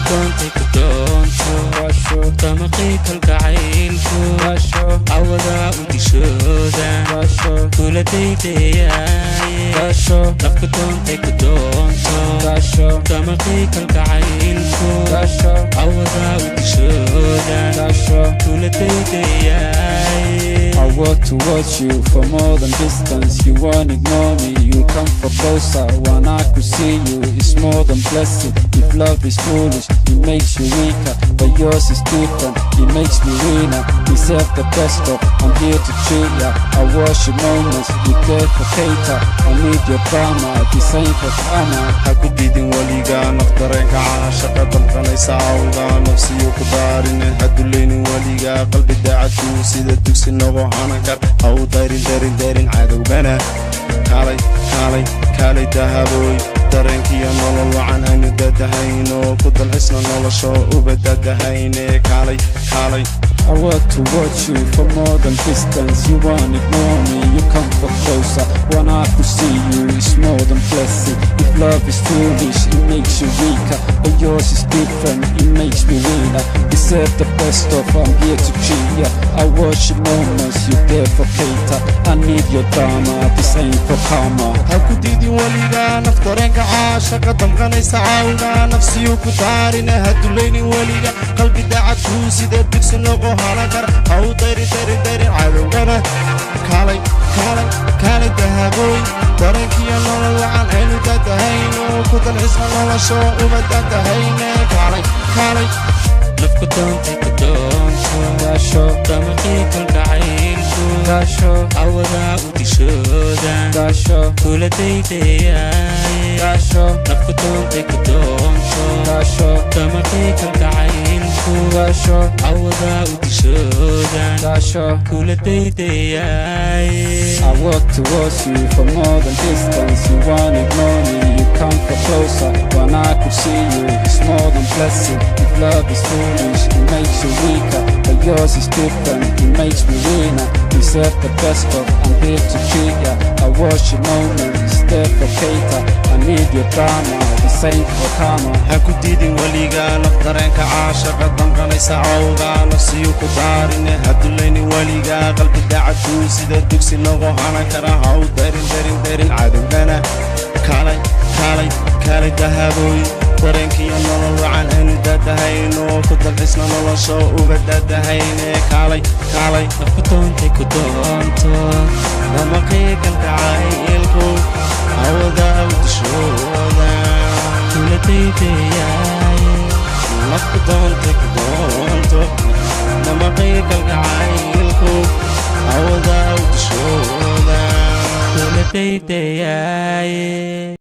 دونتي كدونتو دمقي كالقعيلكو عوضا وديشودا كل ديدياي نفك دونتي كدونتو دمقي كالقعيلكو عوضا وديشودا كل ديدياي I work towards you for more than distance. You won't ignore me, you come for closer. When I could see you, it's more than blessed. If love is foolish, it makes you weaker, but yours is different, it makes me winner. Deserve the best of, I'm here to treat ya. I worship moments, you care for cater. I need your drama, the same for karma. haku didin waliga naftarenka caashaqa dalqanaysa awga nafsiyo ku daarine haduleynin waliga qalbi daacadku sida dugsi noqo hanakar haw dayrin cadowgana kaalay dahaboy dareenkiyo nolol wacan aynu dadahayno ku dalxisna nolosho ubadadahayne kaalay I work towards you for more than distance. You won't ignore me, you come for closer. When I could see you, it's more than blessed. If love is foolish, it makes you weaker, but yours is different, it makes me winner. Deserve the best of, I'm here to treat ya. I worship moments, you there for cater. I need your drama, the same for karma. haku didin waliga naftarenka caashaqa dalqanaysa awga nafsiyo ku daarine haduleynin waliga qalbi daacadku sida dugsi noqo hanakar haw dayrin cadowgana kaalay dahaboy dareenkiyo nolol wacan aynu dadahayno ku dalxisna nolosho uma dadahayne kaalay نفك دونتي كدونتو دمقي كالقعيلكو عوضا وديشودا كل ديدياي نفك دونتي كدونتو دمقي كالقعيلكو عوضا وديشودا كل ديدياي I work towards you for more than distance. You won't ignore me, you come for closer. When I could see you, it's more than blessed. If love is foolish, it makes you weaker, but yours is different, it makes me winner. Deserve the best of, I'm here to treat ya. I worship moments, there for cater. I need your drama, the same for karma. haku didin waliga naftarenka caashaqa danqanaysa awga nafsiyo ku daarine haduleynin waliga qalbi daacadku sida dugsi noqo hanakara haw dayrin cadowgana kaalay dahaboy dareenkiyo nolol wacan aynu dadahayno ku dalxisna nolosho uga dadahayne kaalay نفك دونتي كدونتو damaqi kalgacaylku awada udishooda كل ديدياي nafku doontay kudoonto damaqi kalgacaylku awada udishooda كل ديدياي